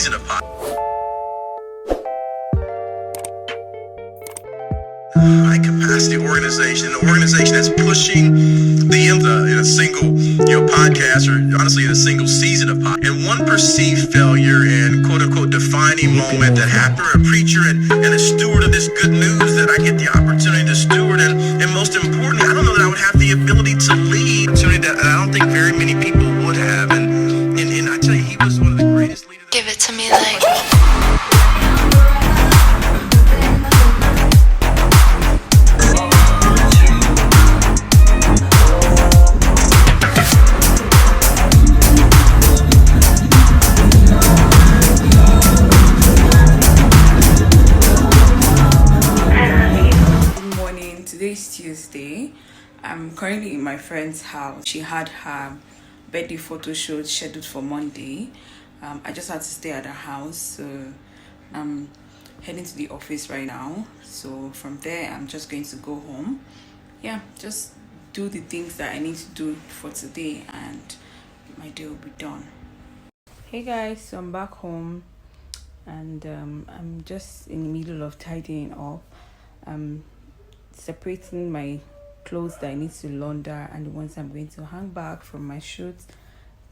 season of high capacity organization, an organization that's pushing the in a single podcast, or honestly in a single season of podcast. And one perceived failure and quote unquote defining moment that happened, a preacher and a steward of this good news that I get the opportunity to steward, and most importantly, I don't know that I would have the ability to lead, opportunity that I don't think very many people would have. And I tell you, he was one of the greatest leaders. Give it to me like. Today's Tuesday. I'm currently in my friend's house. She had her birthday photo shoot scheduled for Monday. I just had to stay at her house, so I'm heading to the office right now. So from there, I'm just going to go home. Yeah, just do the things that I need to do for today, and my day will be done. Hey guys, so I'm back home, and I'm just in the middle of tidying up. Separating my clothes that I need to launder and the ones I'm going to hang back from my shoots.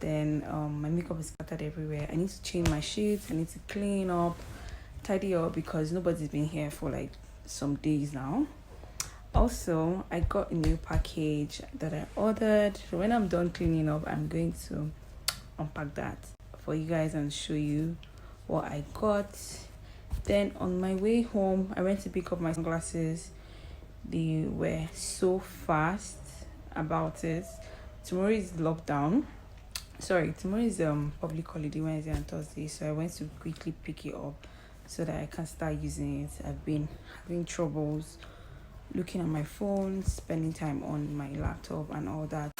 Then my makeup is scattered everywhere. I need to change my sheets. I need to clean up, tidy up, because nobody's been here for like some days now. Also, I got a new package that I ordered. So when I'm done cleaning up, I'm going to unpack that for you guys and show you what I got. Then on my way home, I went to pick up my sunglasses. They were so fast about it. Tomorrow is lockdown. Tomorrow is public holiday, Wednesday and Thursday. So I went to quickly pick it up so that I can start using it. I've been having troubles looking at my phone, spending time on my laptop and all that.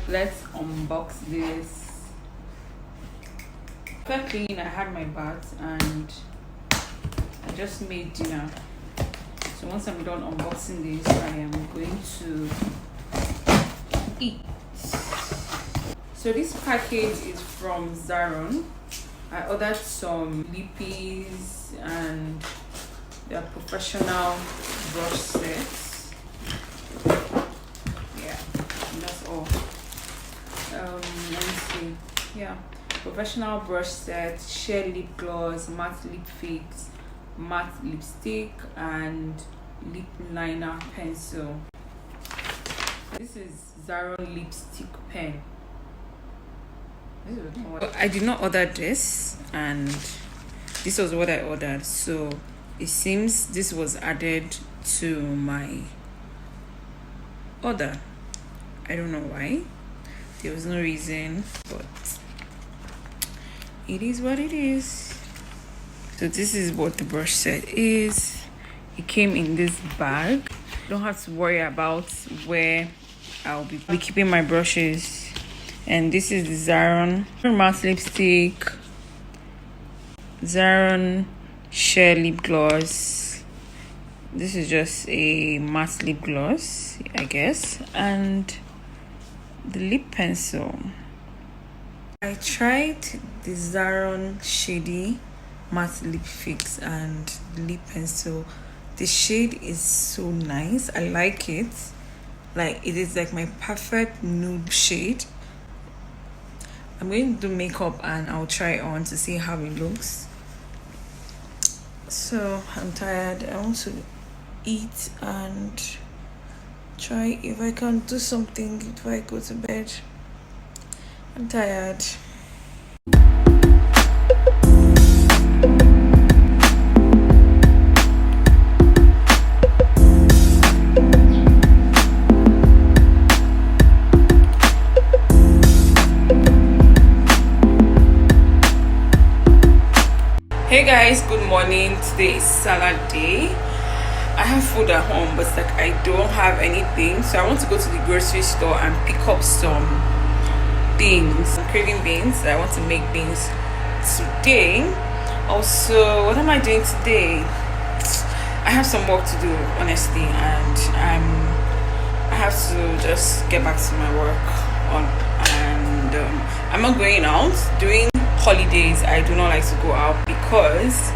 Let's unbox this. After cleaning, I had my bath and I just made dinner. So once I'm done unboxing this, I am going to eat. So this package is from Zaron. I ordered some lippies and their professional brush sets. Yeah, and that's all. Let me see. Yeah, professional brush set, sheer lip gloss, matte lip fix, matte lipstick, and lip liner pencil. This is Zaron lipstick pen. I did not order this, and this was what I ordered. So it seems this was added to my order. I don't know why. There was no reason, but it is what it is. So this is what the brush set is. It came in this bag. Don't have to worry about where I'll be keeping my brushes. And this is the Zaron matte lipstick, Zaron sheer lip gloss. This is just a matte lip gloss, I guess, and the lip pencil. I tried the Zaron shady matte lip fix and the lip pencil. The shade is so nice. I like it. Like, it is like my perfect nude shade. I'm going to do makeup and I'll try it on to see how it looks. So I'm tired. I want to eat and try if I can do something before I go to bed. I'm tired. Hey guys, good morning. Today is salad day. I have food at home, but it's like I don't have anything, so I want to go to the grocery store and pick up some beans. I'm craving beans. I want to make beans today. Also, what am I doing today? I have some work to do, honestly, and I have to just get back to my work and I'm not going out. During holidays, I do not like to go out because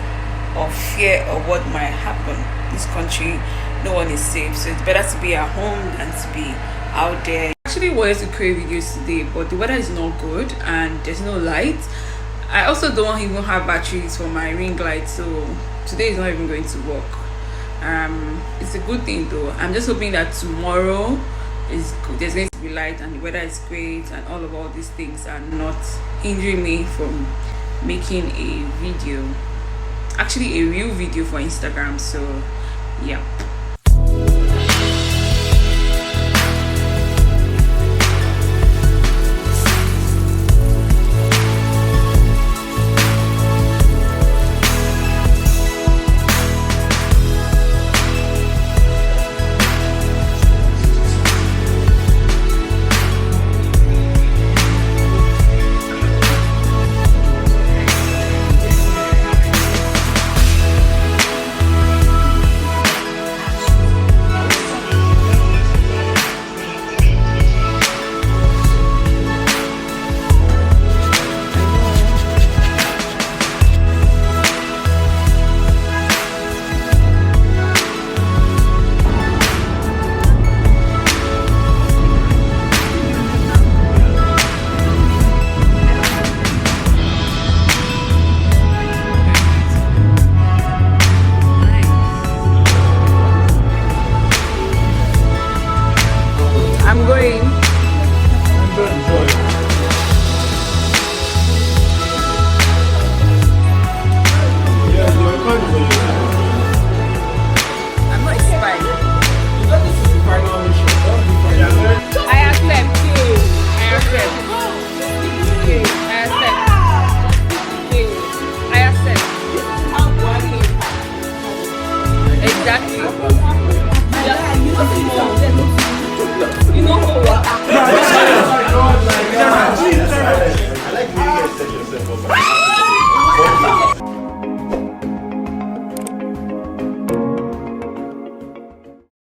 of fear of what might happen. This country, no one is safe, so it's better to be at home than to be out there. I actually wanted to create videos today, but the weather is not good and there's no light. I also don't even have batteries for my ring light, so today is not even going to work. It's a good thing though. I'm just hoping that tomorrow is good. There's going to be light and the weather is great, and all these things are not hindering me from making a video, actually a real video for Instagram. So yeah.